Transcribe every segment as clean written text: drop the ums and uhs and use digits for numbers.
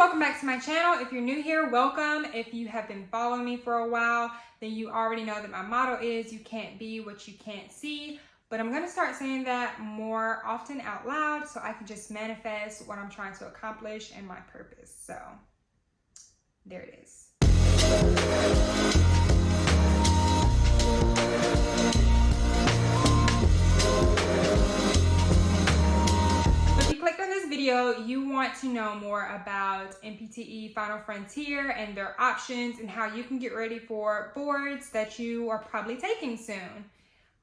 welcome back to my channel. If you're new here, welcome. If you have been following me for a while, then you already know that my motto is you can't be what you can't see. But I'm gonna start saying that more often out loud so I can just manifest what I'm trying to accomplish and my purpose. So there it is. Video, you want to know more about NPTE Final Frontier and their options and how you can get ready for boards that you are probably taking soon.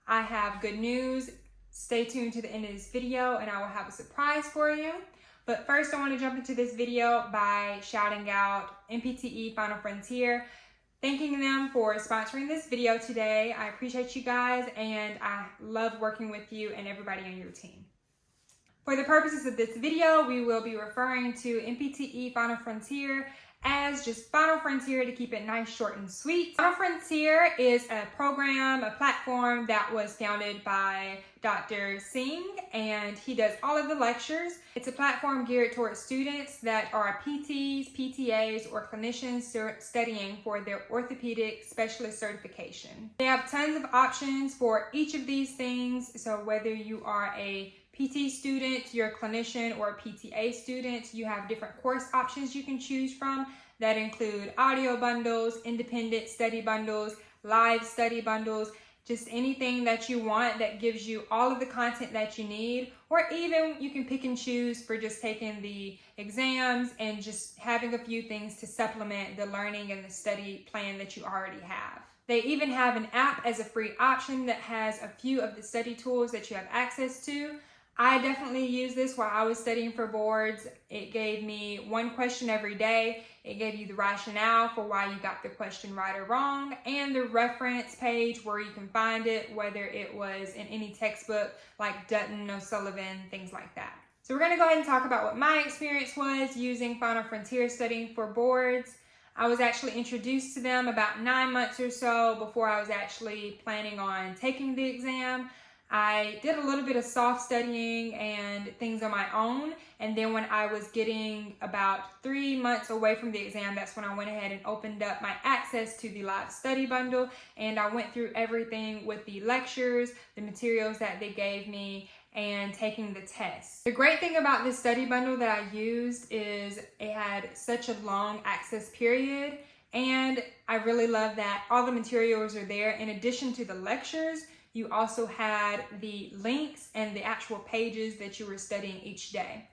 I have good news. Stay tuned to the end of this video and I will have a surprise for you. But first I want to jump into this video by shouting out NPTE Final Frontier, thanking them for sponsoring this video today. I appreciate you guys and I love working with you and everybody on your team. For the purposes of this video, we will be referring to NPTE Final Frontier as just Final Frontier to keep it nice, short, and sweet. Final Frontier is a program, a platform that was founded by 𝙸𝚗𝚏𝚗, and he does all of the lectures. It's a platform geared towards students that are PTs, PTAs, or clinicians studying for their orthopedic specialist certification. They have tons of options for each of these things, so whether you are a PT student, you're a clinician, or a PTA student, you have different course options you can choose from that include audio bundles, independent study bundles, live study bundles, just anything that you want that gives you all of the content that you need, or even you can pick and choose for just taking the exams and just having a few things to supplement the learning and the study plan that you already have. They even have an app as a free option that has a few of the study tools that you have access to. I definitely use this while I was studying for boards. It gave me one question every day. It gave you the rationale for why you got the question right or wrong and the reference page where you can find it, whether it was in any textbook like Dutton, O'Sullivan, things like that. So we're gonna go ahead and talk about what my experience was using Final Frontier studying for boards. I was actually introduced to them about 9 months or so before I was actually planning on taking the exam. I did a little bit of soft studying and things on my own, and then when I was getting about 3 months away from the exam, that's when I went ahead and opened up my access to the live study bundle, and I went through everything with the lectures, the materials that they gave me, and taking the tests. The great thing about this study bundle that I used is it had such a long access period, and I really love that all the materials are there. In addition to the lectures, you also had the links and the actual pages that you were studying each day.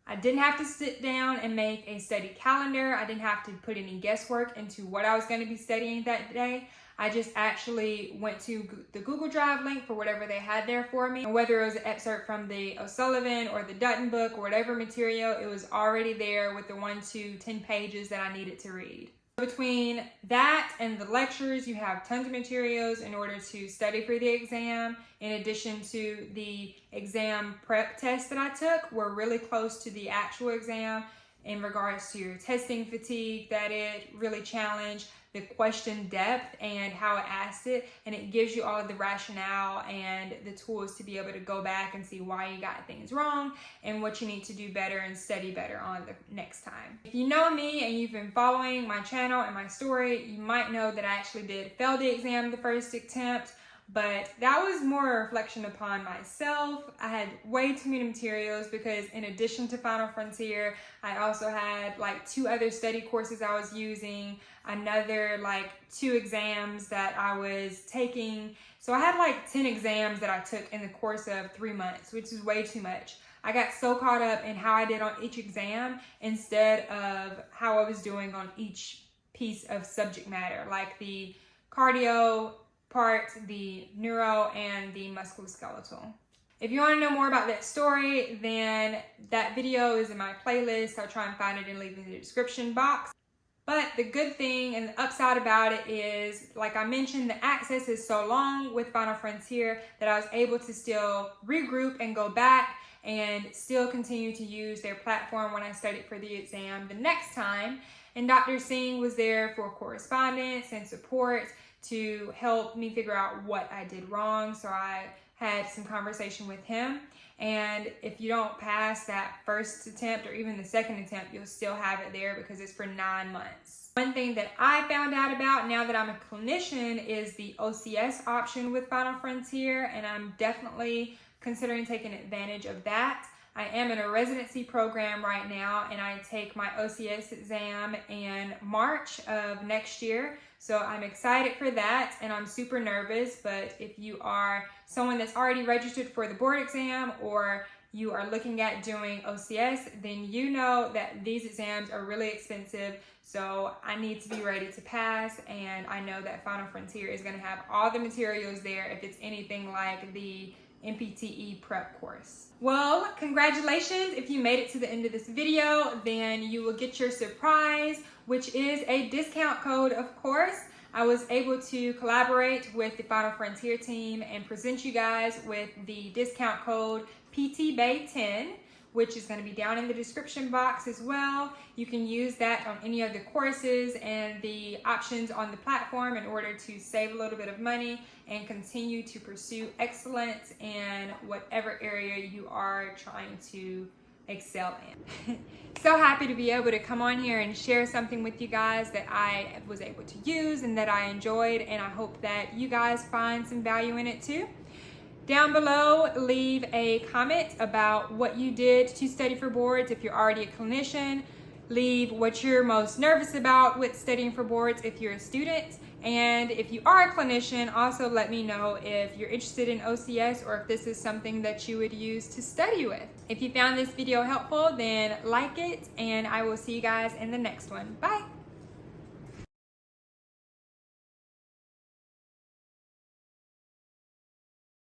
I didn't have to sit down and make a study calendar. I didn't have to put any guesswork into what I was going to be studying that day. I just actually went to the Google Drive link for whatever they had there for me. And whether it was an excerpt from the O'Sullivan or the Dutton book or whatever material, it was already there with the 1 to 10 pages that I needed to read. Between that and the lectures, you have tons of materials in order to study for the exam. In addition to the exam prep test that I took, we're really close to the actual exam in regards to your testing fatigue that it really challenged, the question depth and how it asked it, and it gives you all of the rationale and the tools to be able to go back and see why you got things wrong and what you need to do better and study better on the next time. If you know me and you've been following my channel and my story, you might know that I actually did fail the exam the first attempt, but that was more a reflection upon myself. I had way too many materials because in addition to Final Frontier, I also had like 2 other study courses I was using, another like 2 exams that I was taking. So I had like 10 exams that I took in the course of 3 months, which is way too much. I got so caught up in how I did on each exam instead of how I was doing on each piece of subject matter, like the cardio part, the neuro, and the musculoskeletal. If you want to know more about that story, then that video is in my playlist. I'll try and find it and leave it in the description box. But the good thing and the upside about it is, like I mentioned, the access is so long with Final Frontier that I was able to still regroup and go back and still continue to use their platform when I studied for the exam the next time. And 𝙸𝚗𝚏𝚗 was there for correspondence and support to help me figure out what I did wrong. So I had some conversation with him. And if you don't pass that first attempt or even the second attempt, you'll still have it there because it's for 9 months. One thing that I found out about now that I'm a clinician is the OCS option with Final Frontier, and I'm definitely considering taking advantage of that. I am in a residency program right now, and I take my OCS exam in March of next year. So I'm excited for that, and I'm super nervous. But if you are someone that's already registered for the board exam, or you are looking at doing OCS, then you know that these exams are really expensive. So I need to be ready to pass, and I know that Final Frontier is going to have all the materials there if it's anything like the NPTE prep course. Well, congratulations. If you made it to the end of this video, then you will get your surprise, which is a discount code, of course. I was able to collaborate with the Final Frontier team and present you guys with the discount code PTBay10, which is going to be down in the description box as well. You can use that on any of the courses and the options on the platform in order to save a little bit of money and continue to pursue excellence in whatever area you are trying to excel in. So happy to be able to come on here and share something with you guys that I was able to use and that I enjoyed, and I hope that you guys find some value in it too. Down below, leave a comment about what you did to study for boards if you're already a clinician. Leave what you're most nervous about with studying for boards if you're a student. And if you are a clinician, also let me know if you're interested in OCS or if this is something that you would use to study with. If you found this video helpful, then like it, and I will see you guys in the next one. Bye!